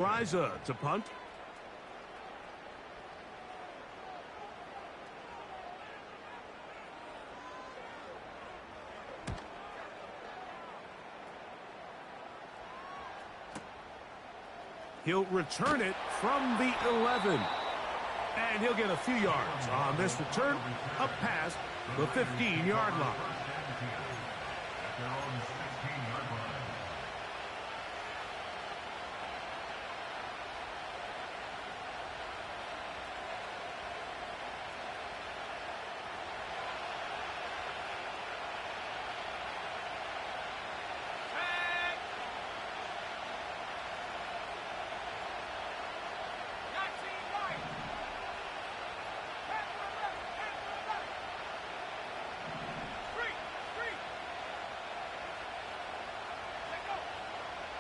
flyyyC3 to punt. He'll return it from the 11. And he'll get a few yards on this return, up past the 15-yard line.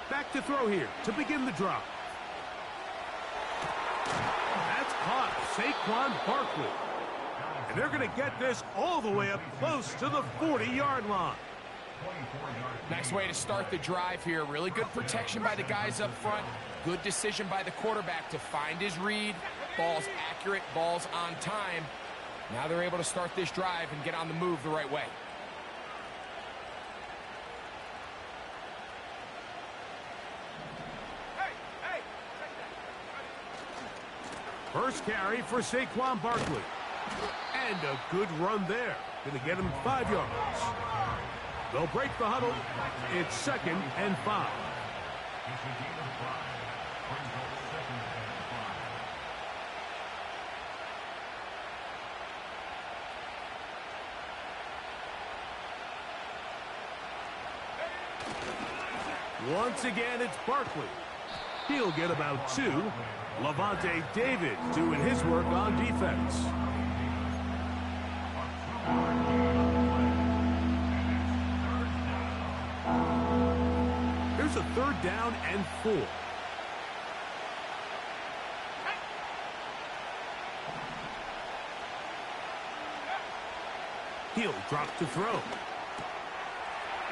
Back to throw here to begin the drive. That's caught Saquon Barkley. And they're going to get this all the way up close to the 40-yard line. Nice way to start the drive here. Really good protection by the guys up front. Good decision by the quarterback to find his read. Ball's accurate, ball's on time. Now they're able to start this drive and get on the move the right way. First carry for Saquon Barkley. And a good run there. Going to get him 5 yards. They'll break the huddle. It's 2nd and 5. Once again, it's Barkley. He'll get about 2. Levante David doing his work on defense. Here's a 3rd down and 4. He'll drop to throw.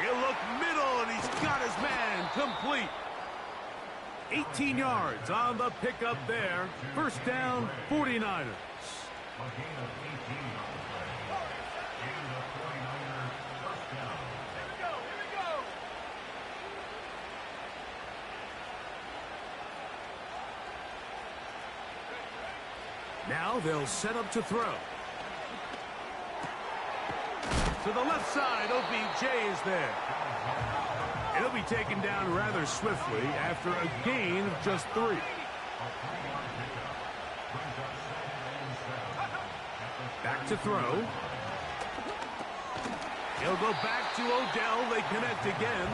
He'll look middle, and he's got his man complete. 18 yards on the pickup there. First down, 49ers. Now they'll set up to throw. To the left side, OBJ is there. He'll be taken down rather swiftly after a gain of just 3. Back to throw. He'll go back to Odell. They connect again.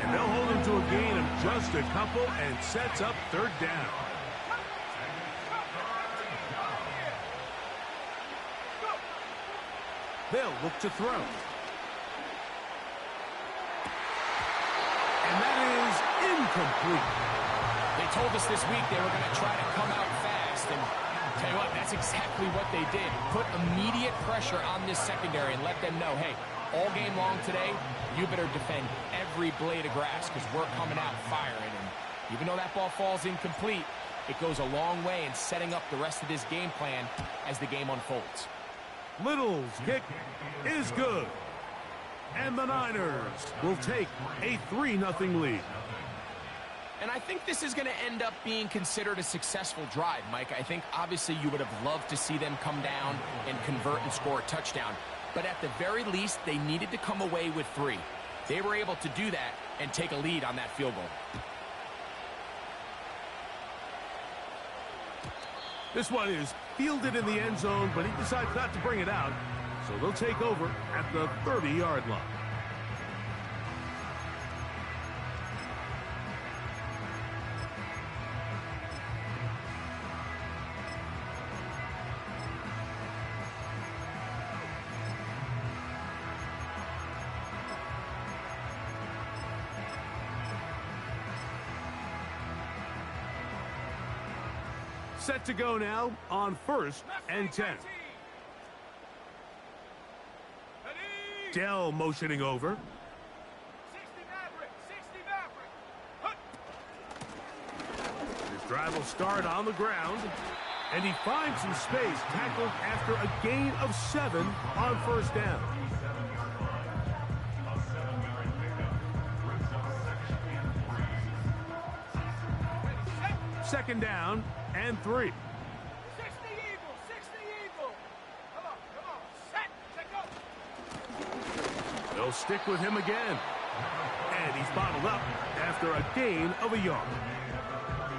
And they'll hold him to a gain of just a couple and sets up 3rd down. They'll look to throw. And that is incomplete. They told us this week they were going to try to come out fast. And tell you what, that's exactly what they did. Put immediate pressure on this secondary and let them know, hey, all game long today, you better defend every blade of grass because we're coming out firing. And even though that ball falls incomplete, it goes a long way in setting up the rest of this game plan as the game unfolds. Little's kick is good. And the Niners will take a 3-0 lead. And I think this is going to end up being considered a successful drive, Mike. I think obviously you would have loved to see them come down and convert and score a touchdown. But at the very least, they needed to come away with 3. They were able to do that and take a lead on that field goal. This one is fielded in the end zone, but he decides not to bring it out. So they'll take over at the 30-yard line. Set to go now on 1st and 10. Dell motioning over. 60 Maverick, 60 Maverick. Drive will start on the ground. And he finds some space, tackled after a gain of 7 on first down. Second down and 3. 60 Eagle, 60 Eagle. Come on, set, go. They'll stick with him again. And he's bottled up after a gain of a yard.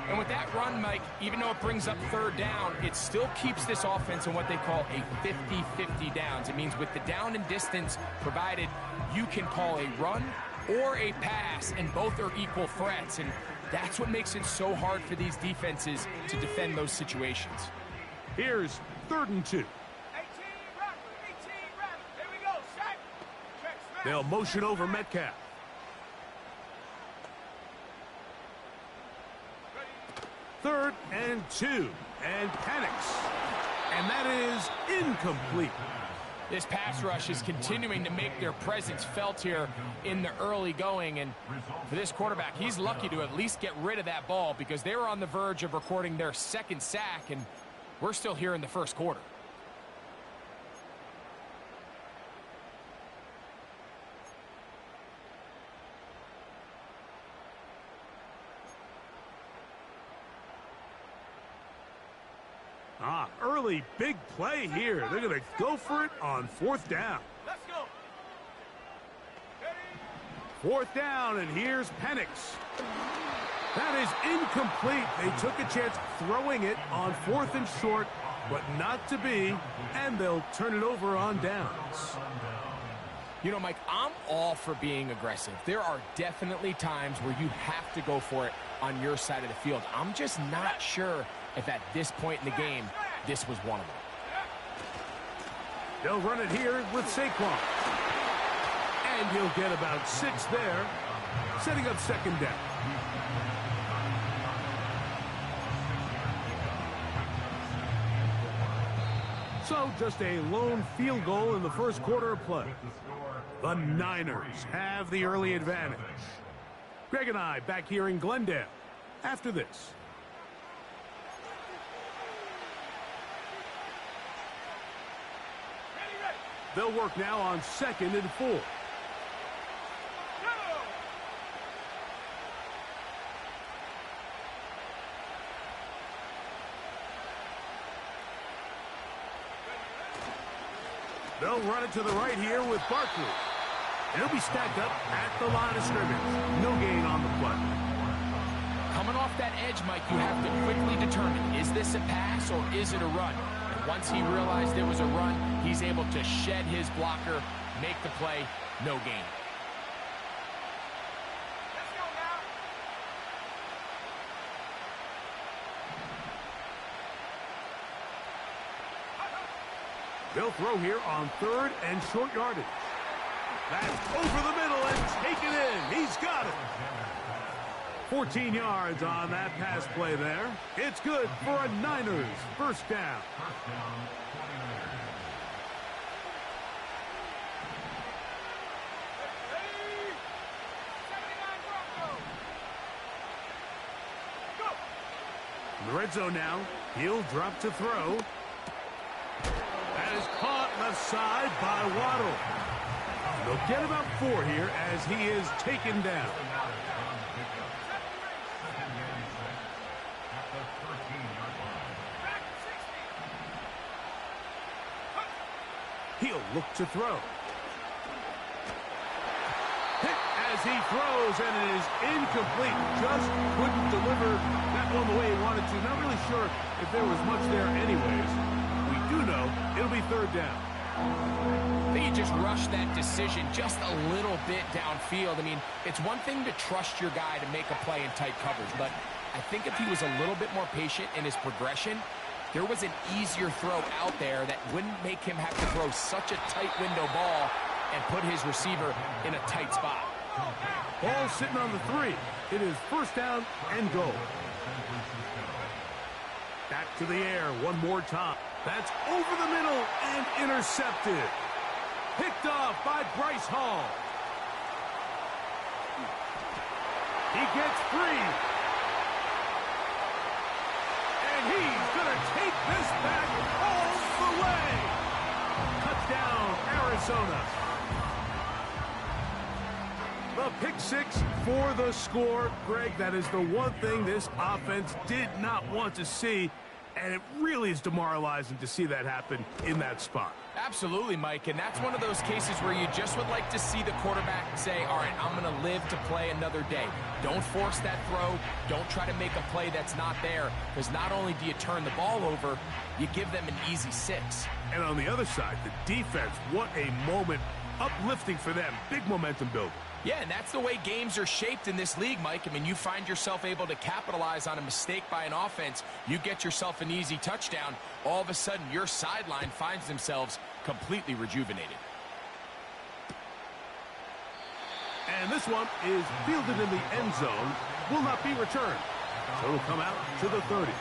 And with that run, Mike, even though it brings up third down, it still keeps this offense in what they call a 50-50 downs. It means with the down and distance provided, you can call a run or a pass, and both are equal threats. And that's what makes it so hard for these defenses to defend those situations. Here's 3rd and 2. 18 rapid. Here we go, set. Check, smash. They'll motion over Metcalf. Third and 2, and panics. And that is incomplete. This pass rush is continuing to make their presence felt here in the early going. And for this quarterback, he's lucky to at least get rid of that ball because they were on the verge of recording their 2nd sack, and we're still here in the 1st quarter. Early big play here. They're going to go for it on 4th down. Let's go. 4th down, and here's Penix. That is incomplete. They took a chance throwing it on 4th and short, but not to be, and they'll turn it over on downs. You know, Mike, I'm all for being aggressive. There are definitely times where you have to go for it on your side of the field. I'm just not sure if at this point in the game, this was one of them. They'll run it here with Saquon. And he'll get about 6 there, setting up 2nd down. So just a lone field goal in the 1st quarter of play. The Niners have the early advantage. Greg and I back here in Glendale after this. They'll work now on 2nd and 4. They'll run it to the right here with Barkley. He'll be stacked up at the line of scrimmage. No gain on the play. Coming off that edge, Mike, you have to quickly determine, is this a pass or is it a run? Once he realized there was a run, he's able to shed his blocker, make the play, no gain. Let's go now. They'll throw here on 3rd and short yardage. That's over the middle and taken in. He's got it. 14 yards on that pass play there. It's good for a Niners 1st down. In the red zone now, he'll drop to throw. That is caught left side by Waddle. They'll get about 4 here as he is taken down. He'll look to throw. Hit as he throws, and it is incomplete. Just couldn't deliver that one the way he wanted to. Not really sure if there was much there anyways. We do know it'll be 3rd down. I think he just rushed that decision just a little bit downfield. I mean, it's one thing to trust your guy to make a play in tight coverage, but I think if he was a little bit more patient in his progression, there was an easier throw out there that wouldn't make him have to throw such a tight window ball and put his receiver in a tight spot. Ball sitting on the 3. It is 1st down and goal. Back to the air one more time. That's over the middle and intercepted. Picked off by Bryce Hall. He gets 3. this back all the way. Touchdown, Arizona. The pick six for the score. Greg, that is the one thing this offense did not want to see, and it really is demoralizing to see that happen in that spot. Absolutely, Mike, and that's one of those cases where you just would like to see the quarterback say, all right, I'm going to live to play another day. Don't force that throw. Don't try to make a play that's not there, because not only do you turn the ball over, you give them an easy 6. And on the other side, the defense, what a moment, uplifting for them, big momentum builder. Yeah, and that's the way games are shaped in this league, Mike. I mean, you find yourself able to capitalize on a mistake by an offense. You get yourself an easy touchdown. All of a sudden, your sideline finds themselves completely rejuvenated. And this one is fielded in the end zone. Will not be returned. So it'll come out to the 30.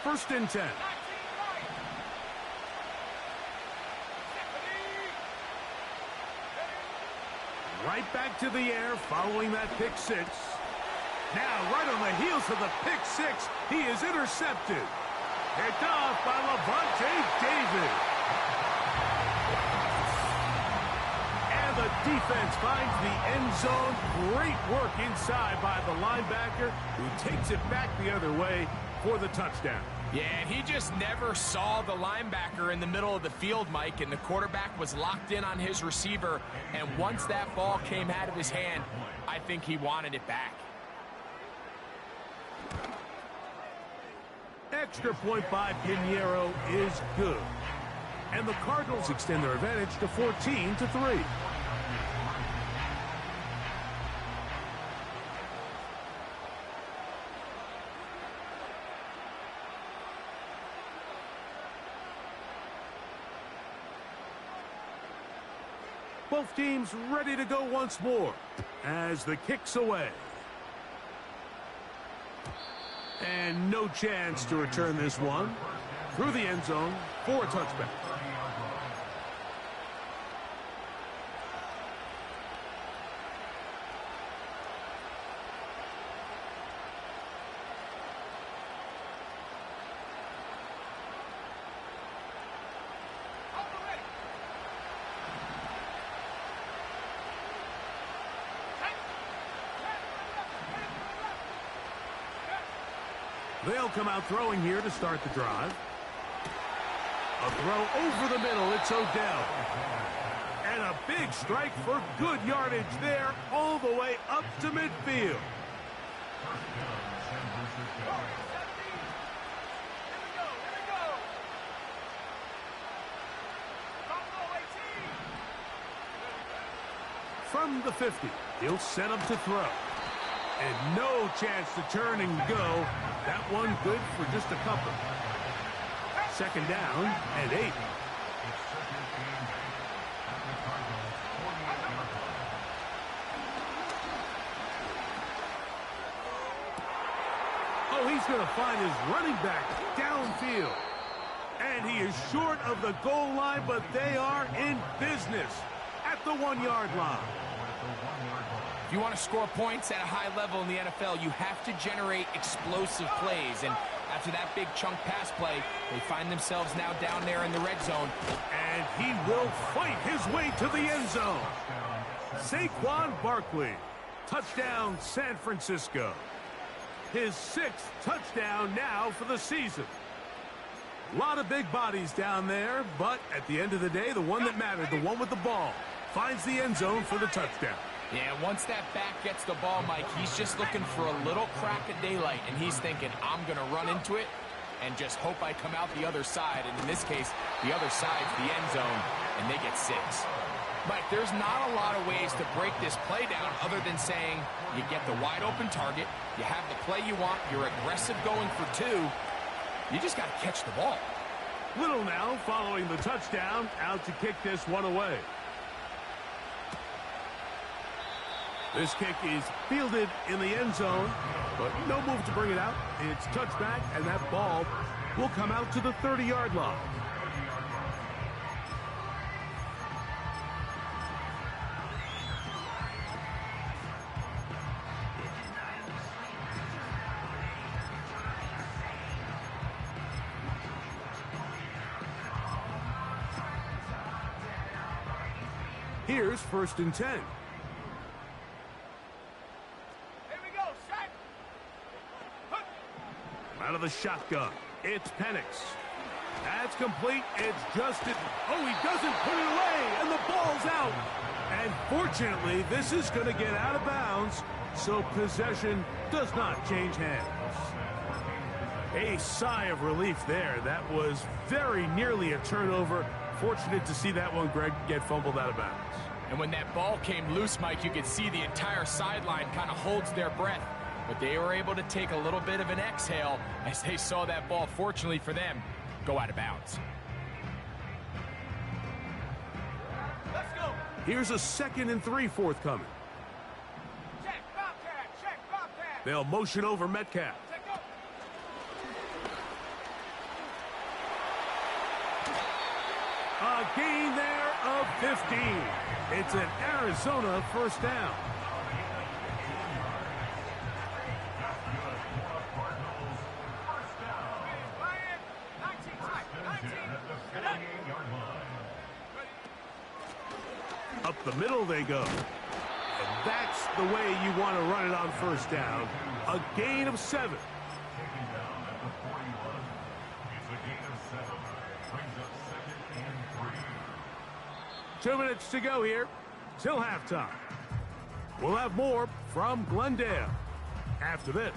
First and 10. Right back to the air following that pick six. Now, right on the heels of the pick six, he is intercepted. Picked off by Levante David. And the defense finds the end zone. Great work inside by the linebacker, who takes it back the other way for the touchdown. Yeah, and he just never saw the linebacker in the middle of the field, Mike, and the quarterback was locked in on his receiver, and once that ball came out of his hand, I think he wanted it back. Extra point by Pinheiro is good. And the Cardinals extend their advantage to 14-3. Both teams ready to go once more as the kick's away. And no chance to return this one through the end zone for a touchback. They'll come out throwing here to start the drive. A throw over the middle. It's Odell. And a big strike for good yardage there all the way up to midfield. From the 50, he'll set up to throw. And no chance to turn and go. That one good for just a couple. Second down and 8. Oh, he's going to find his running back downfield. And he is short of the goal line, but they are in business at the 1-yard line. If you want to score points at a high level in the NFL, you have to generate explosive plays. And after that big chunk pass play, they find themselves now down there in the red zone. And he will fight his way to the end zone. Saquon Barkley. Touchdown, San Francisco. His 6th touchdown now for the season. A lot of big bodies down there, but at the end of the day, the one that mattered, the one with the ball, finds the end zone for the touchdown. Yeah, once that back gets the ball, Mike, he's just looking for a little crack of daylight, and he's thinking, I'm going to run into it and just hope I come out the other side. And in this case, the other side's the end zone, and they get 6. Mike, there's not a lot of ways to break this play down other than saying you get the wide open target, you have the play you want, you're aggressive going for 2, you just got to catch the ball. Little now following the touchdown, out to kick this one away. This kick is fielded in the end zone, but no move to bring it out. It's touchback, and that ball will come out to the 30-yard line. Here's 1st and 10. Here we go, sack. Out of the shotgun, it's Penix. That's complete. It's Justin. Oh, he doesn't put it away, and the ball's out. And fortunately, this is going to get out of bounds, so possession does not change hands. A sigh of relief there. That was very nearly a turnover. Fortunate to see that one, Greg, get fumbled out of bounds. And when that ball came loose, Mike, you could see the entire sideline kind of holds their breath. But they were able to take a little bit of an exhale as they saw that ball, fortunately for them, go out of bounds. Let's go. Here's a 2nd and 3 forthcoming. Check, Bobcat. Check, Bobcat. They'll motion over Metcalf. Check, go. A gain there of 15. It's an Arizona 1st down. Ryan, 19, tight, 19. Up the middle they go. And that's the way you want to run it on 1st down. A gain of 7. 2 minutes to go here till halftime. We'll have more from Glendale after this.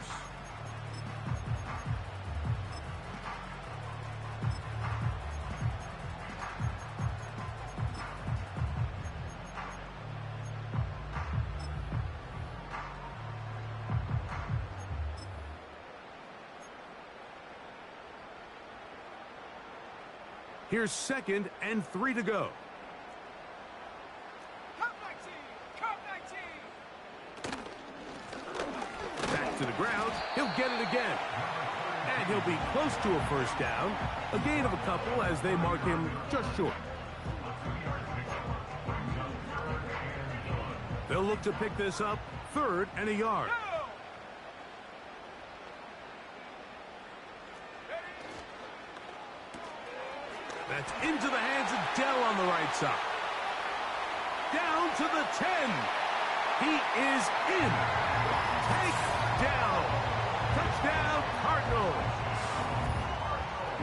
Here's 2nd and 3 to go. Back to the ground. He'll get it again. And he'll be close to a 1st down. A gain of a couple as they mark him just short. They'll look to pick this up 3rd and a yard. That's into the hands of Dell on the right side. Down to the 10. He is in. Takedown. Touchdown, Cardinals.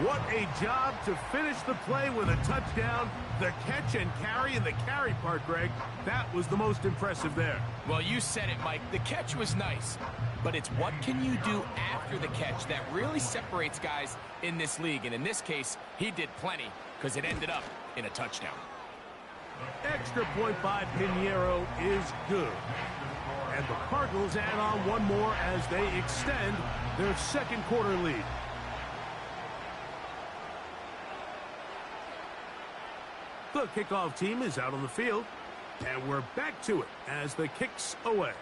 What a job to finish the play with a touchdown. The catch and carry, and the carry part, Greg, that was the most impressive there. Well, you said it, Mike. The catch was nice, but it's what can you do after the catch that really separates guys in this league. And in this case, he did plenty because it ended up in a touchdown. Extra point by Pinheiro is good. And the Cardinals add on one more as they extend their 2nd quarter lead. The kickoff team is out on the field, and we're back to it as the kick's away.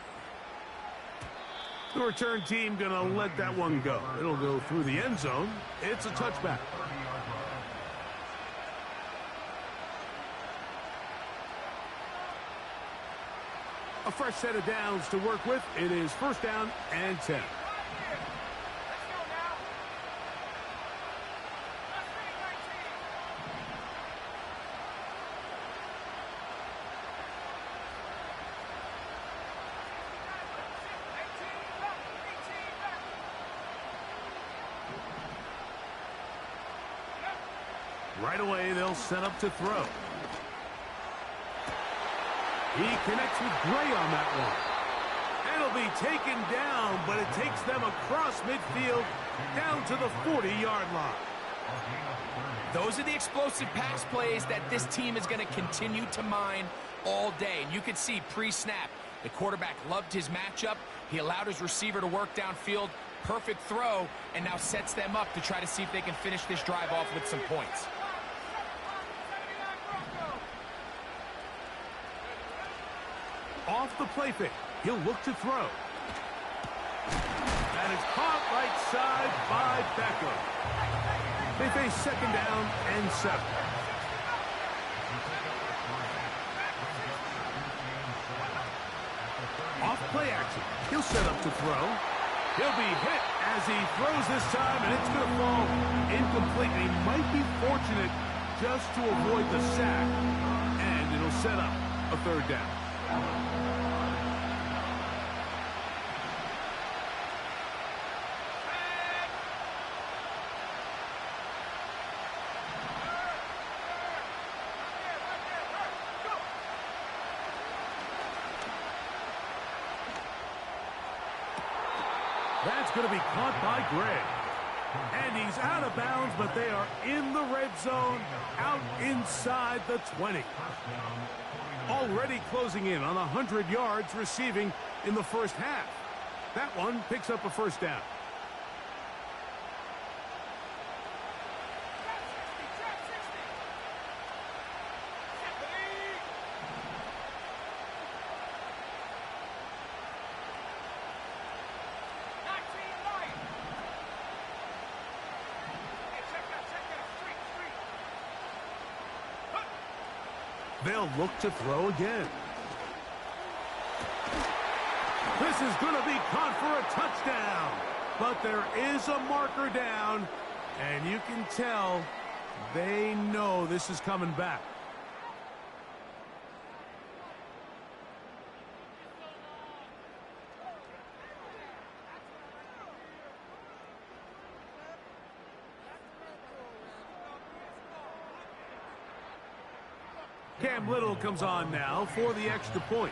The return team going to let that one go. It'll go through the end zone. It's a touchback. A fresh set of downs to work with. It is 1st down and 10. Right away, they'll set up to throw. He connects with Gray on that one. And it'll be taken down, but it takes them across midfield down to the 40-yard line. Those are the explosive pass plays that this team is going to continue to mine all day. And you can see pre-snap, the quarterback loved his matchup. He allowed his receiver to work downfield. Perfect throw, and now sets them up to try to see if they can finish this drive off with some points. Off the play fake, he'll look to throw. And it's caught right side by Beckham. They face 2nd down and 7. Off play action, he'll set up to throw. He'll be hit as he throws this time, and it's going to fall incomplete. And he might be fortunate just to avoid the sack, and it'll set up a third down. That's going to be caught by Gray. And he's out of bounds, but they are in the red zone, out inside the 20. Already closing in on 100 yards receiving in the first half. That one picks up a first down. They'll look to throw again. This is going to be caught for a touchdown. But there is a marker down, and you can tell they know this is coming back. Cam Little comes on now for the extra point.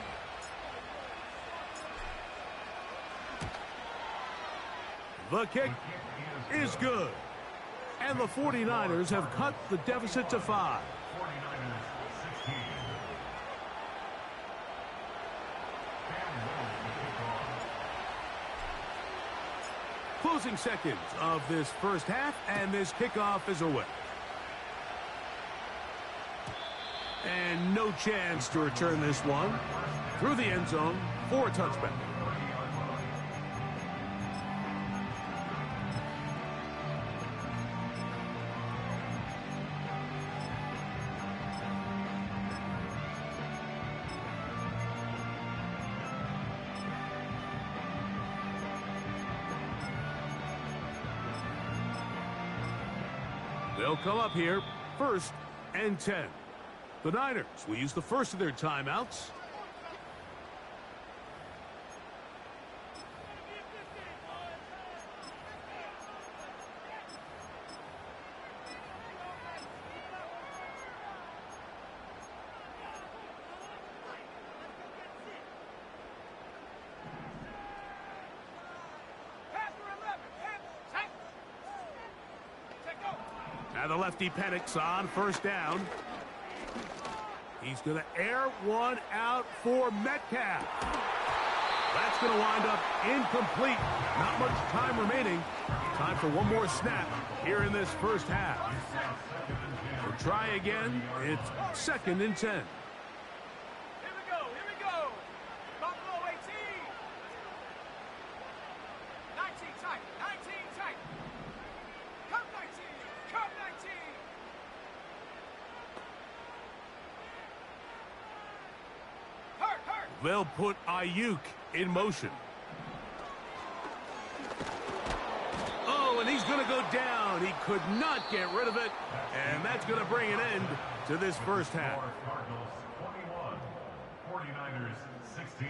The kick is good. And the 49ers have cut the deficit to 5. Closing seconds of this first half, and this kickoff is away. And no chance to return this one through the end zone for a touchback. They'll come up here, 1st and 10. The Niners will use the first of their timeouts. Now the lefty panics on 1st down. He's going to air one out for Metcalf. That's going to wind up incomplete. Not much time remaining. Time for one more snap here in this first half. We'll try again. It's 2nd and 10. Here we go. Buffalo 18. 19 tight. Come 19. They'll put Ayuk in motion. Oh, and he's going to go down. He could not get rid of it. And that's going to bring an end to this first half. Cardinals 21, 49ers 16.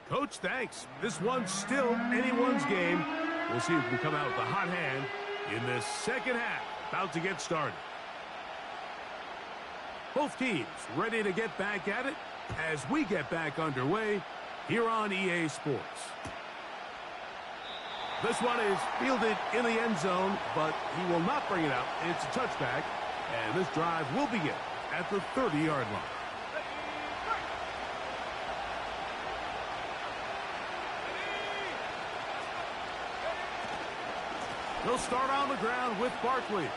Coach, thanks. This one's still anyone's game. We'll see who can come out with a hot hand in this second half. About to get started. Both teams ready to get back at it as we get back underway here on EA Sports. This one is fielded in the end zone, but he will not bring it out. It's a touchback, and this drive will begin at the 30-yard line. He'll start on the ground with Barkley.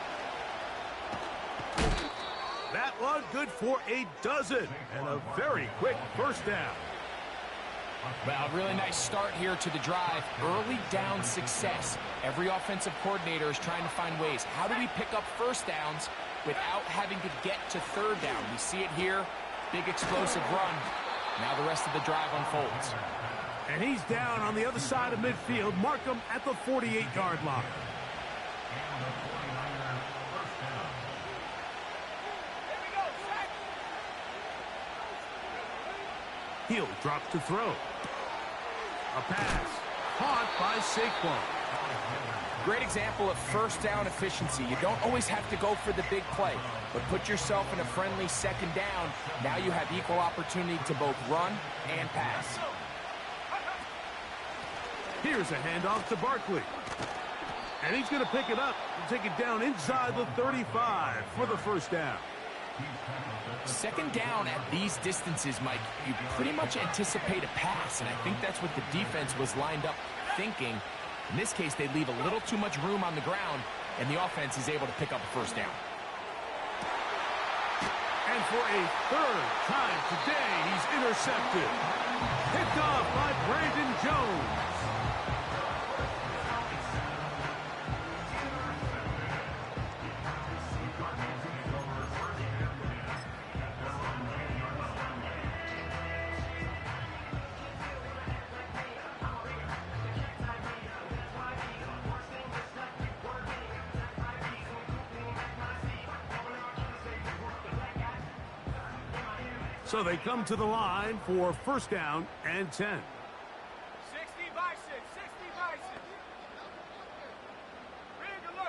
That one good for a dozen and a very quick first down. Well, really nice start here to the drive. Early down success. Every offensive coordinator is trying to find ways. How do we pick up first downs without having to get to third down. We see it here, big explosive run. Now the rest of the drive unfolds. And he's down on the other side of midfield. Mark him at the 48-yard line. Hill drops to throw. A pass caught by Saquon. Great example of first down efficiency. You don't always have to go for the big play, but put yourself in a friendly second down. Now you have equal opportunity to both run and pass. Here's a handoff to Barkley. And he's going to pick it up and take it down inside the 35 for the first down. Second down at these distances, Mike, you pretty much anticipate a pass, and I think that's what the defense was lined up thinking. In this case, they leave a little too much room on the ground, and the offense is able to pick up a first down. And for a third time today, he's intercepted. Picked off by Brandon Jones. So they come to the line for first down and 10. 60 by 6, 60 by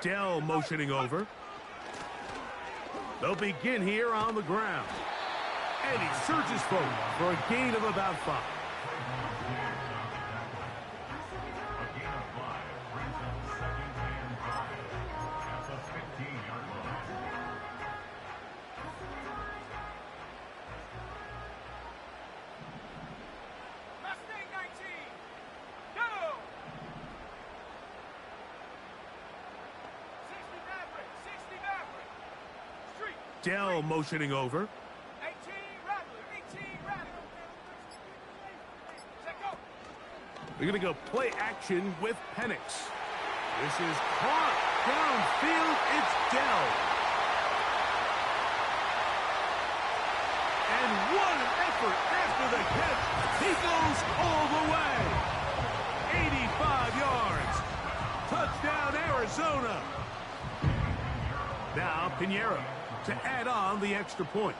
6. Dell motioning over. They'll begin here on the ground. And he surges forward for a gain of about 5. Dell motioning over. 18 Rattler, 18 Rattler. Set go. They're going to go play action with Penix. This is caught downfield. It's Dell. And what an effort after the catch. He goes all the way. 85 yards. Touchdown, Arizona. Now, Pinheiro to add on the extra point.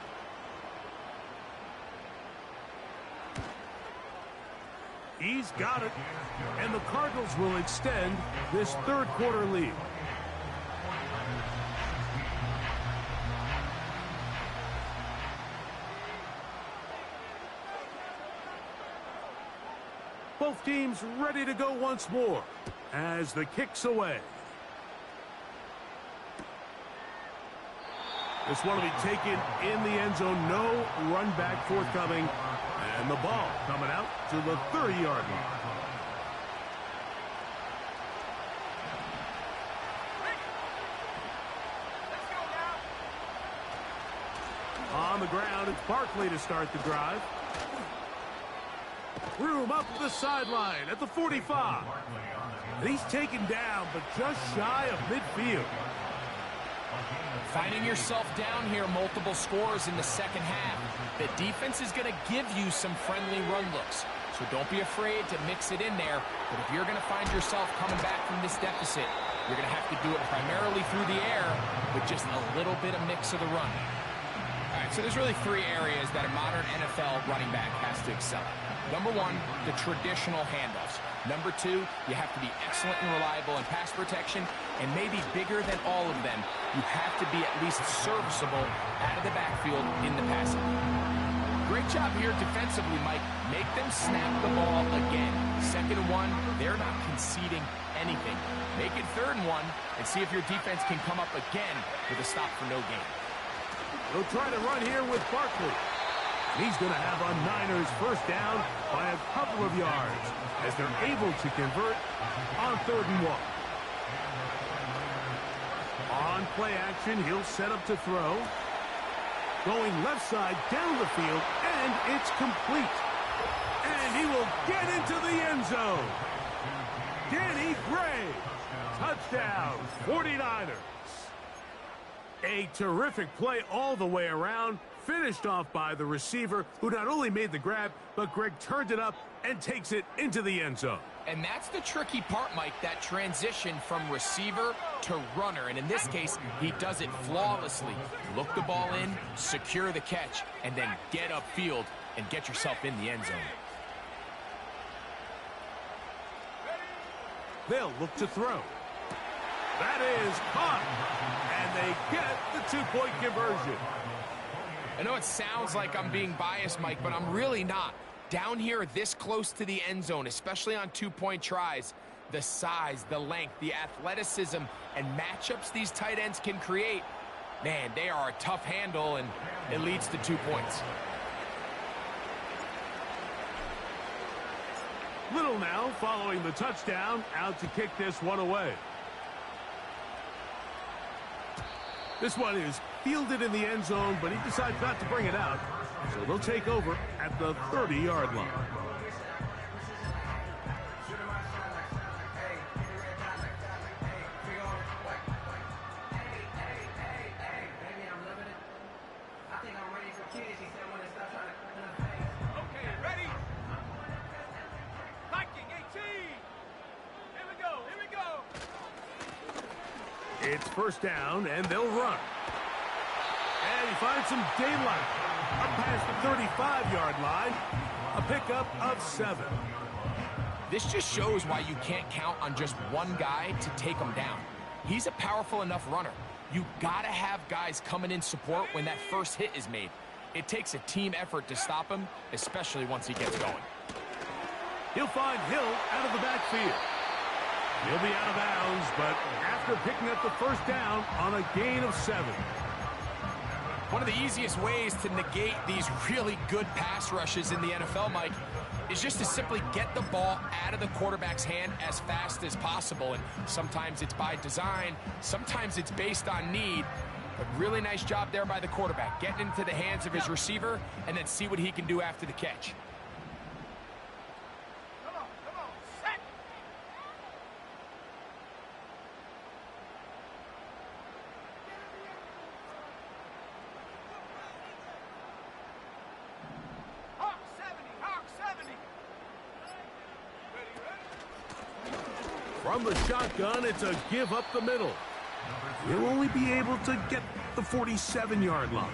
He's got it. And the Cardinals will extend this third quarter lead. Both teams ready to go once more as the kick's away. This one will be taken in the end zone. No run back forthcoming. And the ball coming out to the 30-yard line. On the ground, it's Barkley to start the drive. Room up the sideline at the 45. And he's taken down, but just shy of midfield. Finding yourself down here, multiple scores in the second half. The defense is going to give you some friendly run looks, so don't be afraid to mix it in there. But if you're going to find yourself coming back from this deficit, you're going to have to do it primarily through the air with just a little bit of mix of the run. All right, so there's really three areas that a modern NFL running back has to excel at. Number one, the traditional handoffs. Number two, you have to be excellent and reliable in pass protection, and maybe bigger than all of them, you have to be at least serviceable out of the backfield in the passing. Great job here defensively, Mike. Make them snap the ball again. 2nd and 1, they're not conceding anything. Make it 3rd and 1, and see if your defense can come up again with a stop for no gain. They'll try to run here with Barkley. He's going to have a Niners first down by a couple of yards as they're able to convert on 3rd and 1. On play action, he'll set up to throw. Going left side down the field, and it's complete. And he will get into the end zone. Danny Gray, touchdown, 49ers. A terrific play all the way around, finished off by the receiver, who not only made the grab, but Greg turned it up and takes it into the end zone. And that's the tricky part, Mike, that transition from receiver to runner. And in this case, he does it flawlessly. Look the ball in, secure the catch, and then get upfield and get yourself in the end zone. They'll look to throw. That is caught, and they get the two-point conversion. I know it sounds like I'm being biased, Mike, but I'm really not. Down here this close to the end zone, especially on two-point tries, the size, the length, the athleticism, and matchups these tight ends can create, man, they are a tough handle, and it leads to 2 points. Little now following the touchdown, out to kick this one away. This one is fielded in the end zone, but he decides not to bring it out. So they'll take over at the 30-yard line. Okay, ready? Viking 18. Here we go, here we go. It's first down, and they'll run. And he finds some daylight up past the 35-yard line. A pickup of 7. This just shows why you can't count on just one guy to take him down. He's a powerful enough runner. You gotta have guys coming in support when that first hit is made. It takes a team effort to stop him, especially once he gets going. He'll find Hill out of the backfield. He'll be out of bounds, but after picking up the first down on a gain of 7. One of the easiest ways to negate these really good pass rushes in the NFL, Mike, is just to simply get the ball out of the quarterback's hand as fast as possible. And sometimes it's by design, sometimes it's based on need. But really nice job there by the quarterback, getting into the hands of his receiver and then see what he can do after the catch. Come on, set. Hawk 70. Ready? From the shotgun, it's a give up the middle. He'll only be able to get the 47-yard line.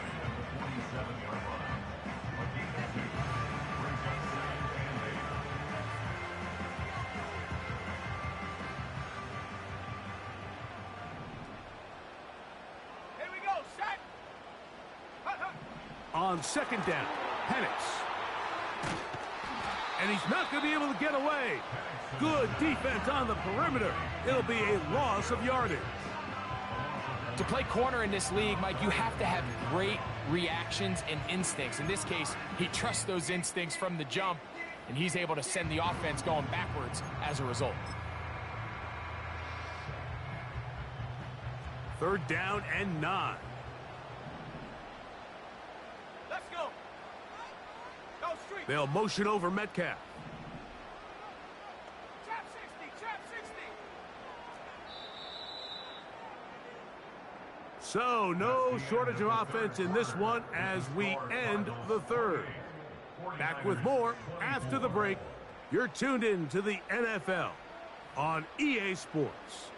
Here we go, set. On second down, Penix. And he's not going to be able to get away. Good defense on the perimeter. It'll be a loss of yardage. To play corner in this league, Mike, you have to have great reactions and instincts. In this case, he trusts those instincts from the jump, and he's able to send the offense going backwards as a result. Third down and 9. Let's go. Go street. They'll motion over Metcalf. Trap 60. So, no shortage of offense in this one as we end the third. Back with more after the break. You're tuned in to the NFL on EA Sports.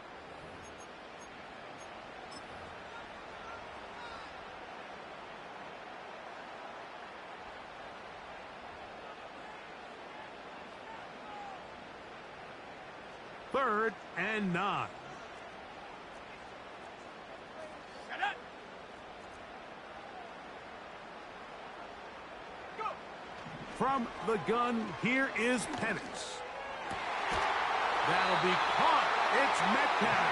Third and 9. Set up. Go. From the gun, here is Penix. That'll be caught. It's Metcalf.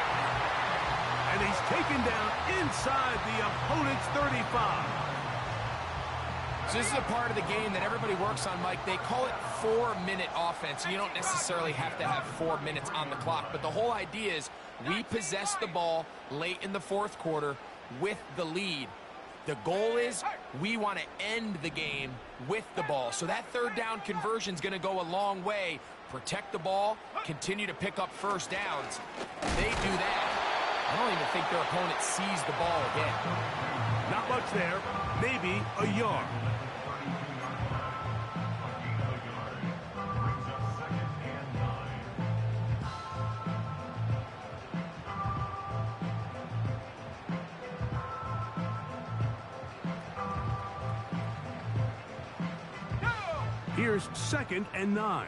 And he's taken down inside the opponent's 35. So this is a part of the game that everybody works on, Mike. They call it 4-minute offense. You don't necessarily have to have 4 minutes on the clock, but the whole idea is we possess the ball late in the fourth quarter with the lead. The goal is we want to end the game with the ball. So that third down conversion is going to go a long way. Protect the ball, continue to pick up first downs. They do that. I don't even think their opponent sees the ball again. Not much there. Maybe a yard. Here's 2nd and 9.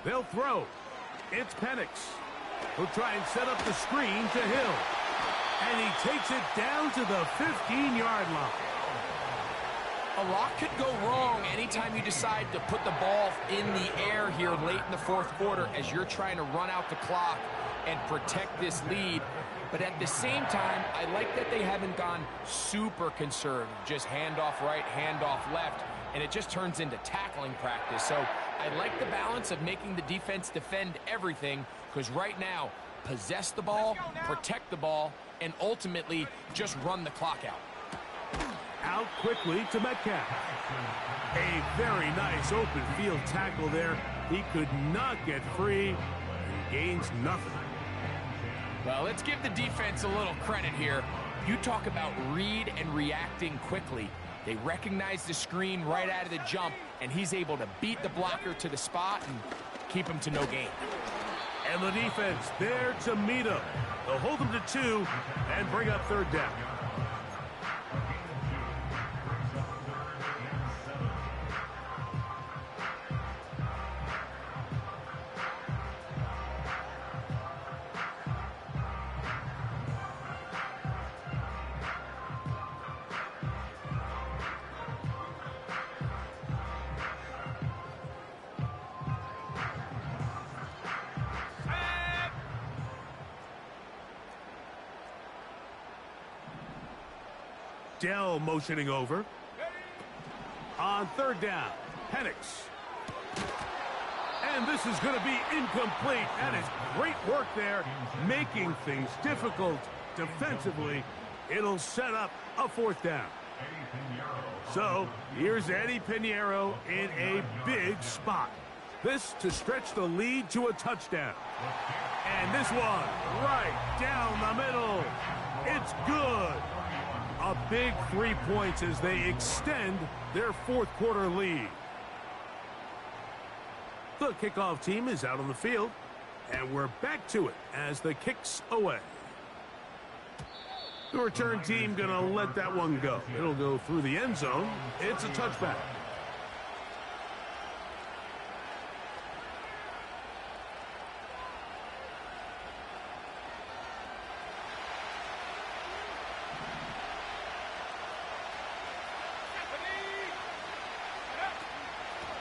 They'll throw. It's Penix. He'll try and set up the screen to Hill. And he takes it down to the 15-yard line. A lot could go wrong anytime you decide to put the ball in the air here late in the 4th quarter as you're trying to run out the clock and protect this lead. But at the same time, I like that they haven't gone super conservative. Just handoff right, handoff left, and it just turns into tackling practice. So I like the balance of making the defense defend everything, because right now, possess the ball, protect the ball, and ultimately just run the clock out. Out quickly to Metcalf. A very nice open field tackle there. He could not get free and gains nothing. Well, let's give the defense a little credit here. You talk about read and reacting quickly. They recognize the screen right out of the jump, and he's able to beat the blocker to the spot and keep him to no gain. And the defense there to meet him. They'll hold him to 2 and bring up 3rd down. Dell motioning over. On 3rd down, Penix. And this is going to be incomplete. That is great work there, making things difficult defensively. It'll set up a 4th down. So here's Eddie Pinheiro in a big spot. This to stretch the lead to a touchdown. And this one right down the middle. It's good. A big 3 points as they extend their 4th quarter lead. The kickoff team is out on the field, and we're back to it as the kick's away. The return team going to let that one go. It'll go through the end zone. It's a touchback.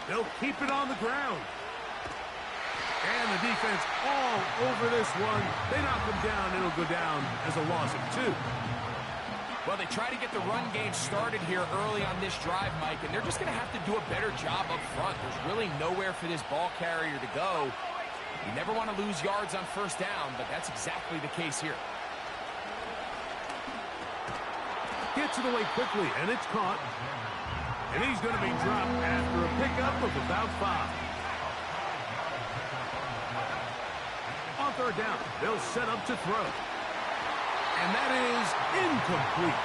They'll keep it on the ground. And the defense all over this one. They knock him down. It'll go down as a loss of 2. Well, they try to get the run game started here early on this drive, Mike, and they're just going to have to do a better job up front. There's really nowhere for this ball carrier to go. You never want to lose yards on 1st down, but that's exactly the case here. Gets it away quickly, and it's caught. And he's going to be dropped after a pickup of about 5. On 3rd down, they'll set up to throw. And that is incomplete.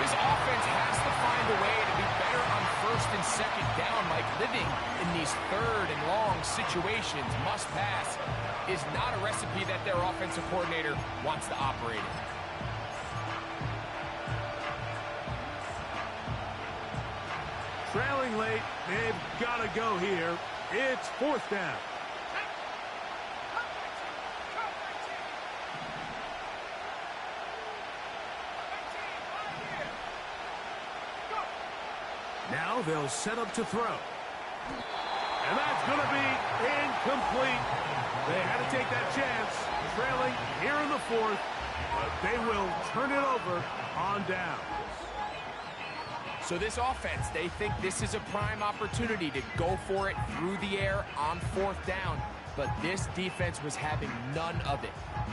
This offense has to find a way to be better on 1st and 2nd down, Mike. Living in these 3rd and long situations, must pass, is not a recipe that their offensive coordinator wants to operate in. Trailing late, they've got to go here. It's 4th down. Now they'll set up to throw. And that's going to be incomplete. They had to take that chance, trailing here in the 4th, but they will turn it over on down. So this offense, they think this is a prime opportunity to go for it through the air on 4th down. But this defense was having none of it.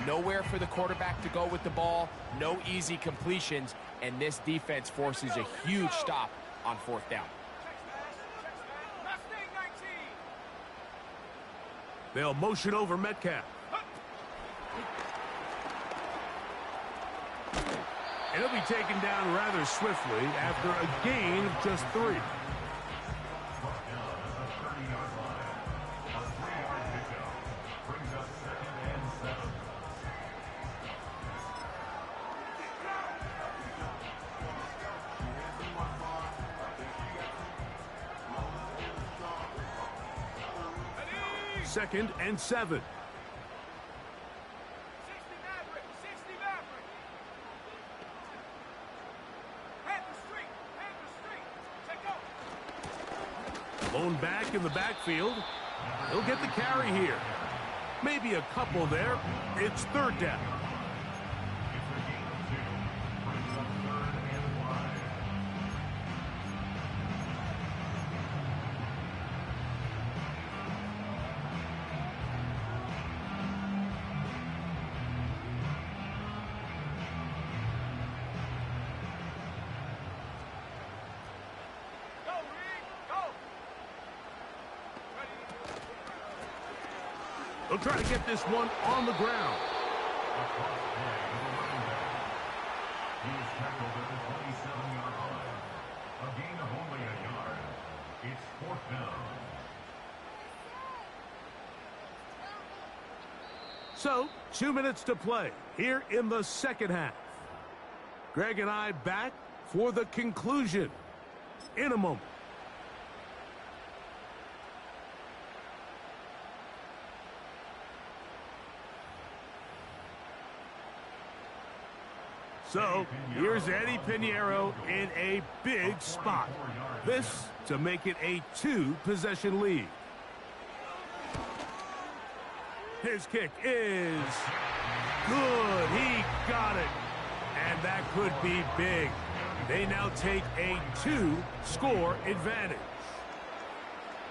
Nowhere for the quarterback to go with the ball, no easy completions, and this defense forces a huge stop on 4th down. They'll motion over Metcalf. And he'll be taken down rather swiftly after a gain of just 3. Second and 7. 60 Maverick, 60 Maverick. Panther Street, Lone back in the backfield. He'll get the carry here. Maybe a couple there. It's 3rd down. They'll try to get this one on the ground. He is tackled at the 27-yard line. A gain of only a yard. It's 4th down. So, 2 minutes to play here in the second half. Greg and I back for the conclusion in a moment. So, here's Eddie Pinheiro in a big spot. This to make it a 2-possession lead. His kick is good. He got it. And that could be big. They now take a 2-score advantage.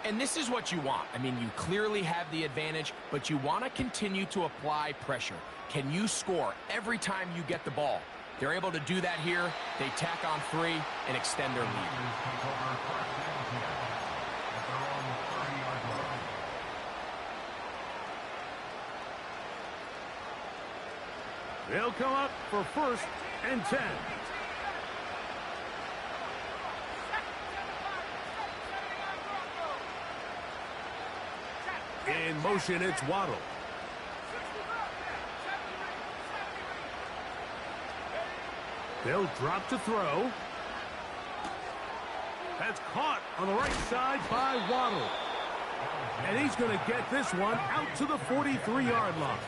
And this is what you want. I mean, you clearly have the advantage, but you want to continue to apply pressure. Can you score every time you get the ball? They're able to do that here. They tack on 3 and extend their lead. They'll come up for 1st and 10. In motion, it's Waddle. They'll drop to throw. That's caught on the right side by Waddle. And he's going to get this one out to the 43-yard line.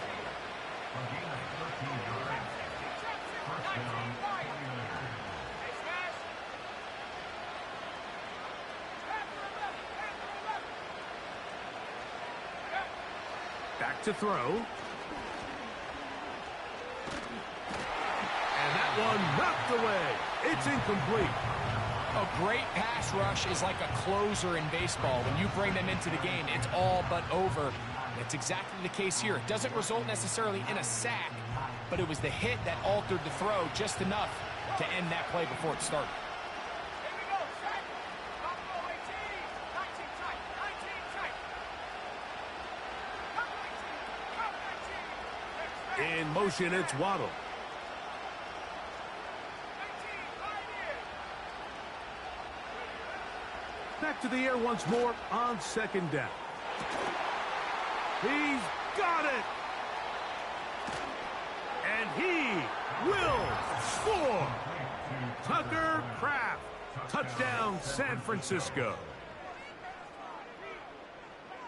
Back to throw. And that one knocked away. It's incomplete. A great pass rush is like a closer in baseball. When you bring them into the game, it's all but over. That's exactly the case here. It doesn't result necessarily in a sack, but it was the hit that altered the throw just enough to end that play before it started. In motion, it's Waddle. Back to the air once more on 2nd down. He's got it. And he will score. Tucker Kraft. Touchdown, San Francisco.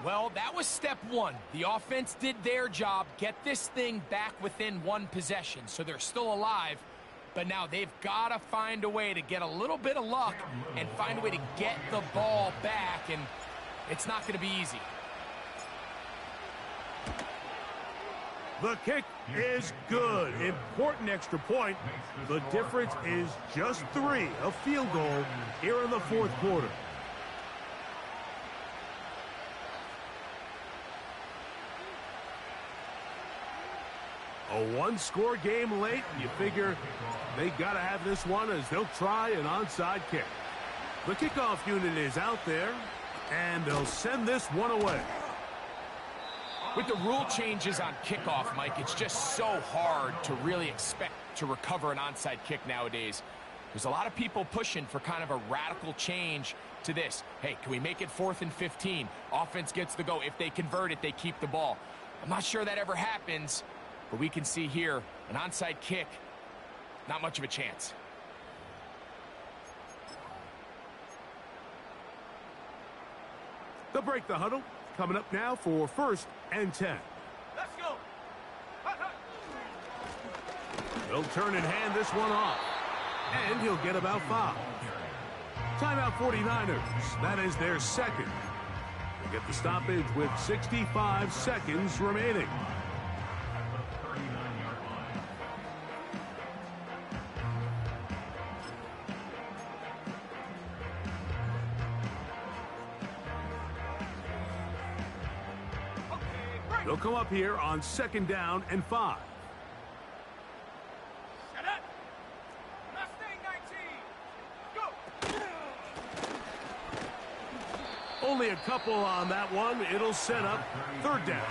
Well, that was step 1. The offense did their job, get this thing back within 1 possession, so they're still alive. But now they've got to find a way to get a little bit of luck and find a way to get the ball back, and it's not going to be easy. The kick is good. Important extra point. The difference is just 3, a field goal here in the 4th quarter. A 1-score game late. You figure they got to have this one as they'll try an onside kick. The kickoff unit is out there, and they'll send this one away. With the rule changes on kickoff, Mike, it's just so hard to really expect to recover an onside kick nowadays. There's a lot of people pushing for kind of a radical change to this. Hey, can we make it 4th and 15? Offense gets the go. If they convert it, they keep the ball. I'm not sure that ever happens, but we can see here an onside kick, not much of a chance. They'll break the huddle. Coming up now for 1st and 10. Let's go. Hut, hut. They'll turn and hand this one off. And he'll get about 5. Timeout 49ers. That is their second. They get the stoppage with 65 seconds remaining. They'll come up here on 2nd down and 5. Set up. Mustang 19. Go. Only a couple on that one. It'll set up 3rd down.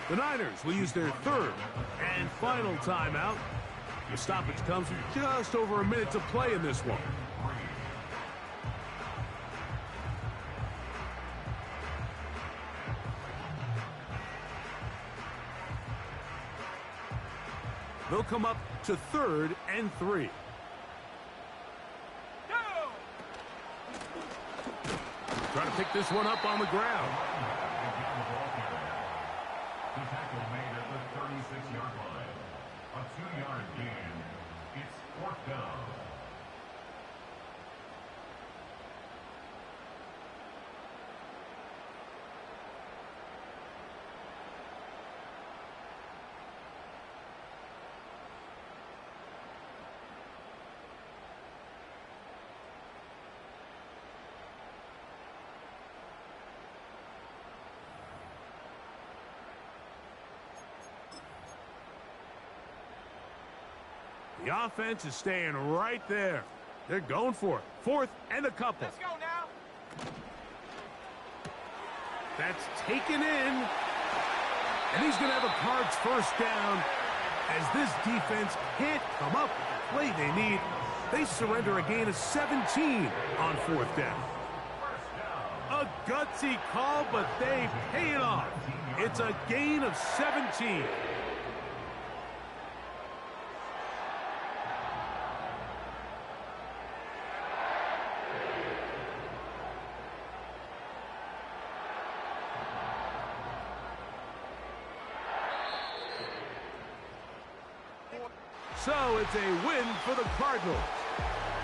The Niners will use their 3rd and final timeout. The stoppage comes with just over a minute to play in this one. They'll come up to 3rd and 3. Go. Trying to pick this one up on the ground. The tackle made at the 36-yard line. A 2-yard gain. It's 4th down. The offense is staying right there. They're going for it. 4th and a couple. Let's go now. That's taken in. And he's going to have a Cards 1st down as this defense can't come up with the play they need. They surrender a gain of 17 on 4th down. A gutsy call, but they pay it off. It's a gain of 17. So it's a win for the Cardinals.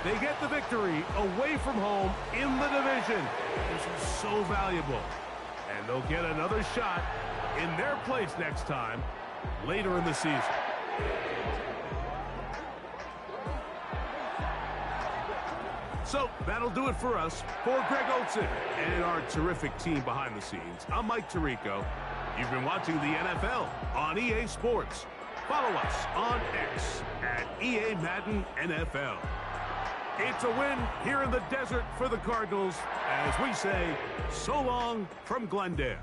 They get the victory away from home in the division. This is so valuable. And they'll get another shot in their place next time later in the season. So that'll do it for us. For Greg Olson and our terrific team behind the scenes, I'm Mike Tirico. You've been watching the NFL on EA Sports. Follow us on X at EA Madden NFL. It's a win here in the desert for the Cardinals as we say so long from Glendale.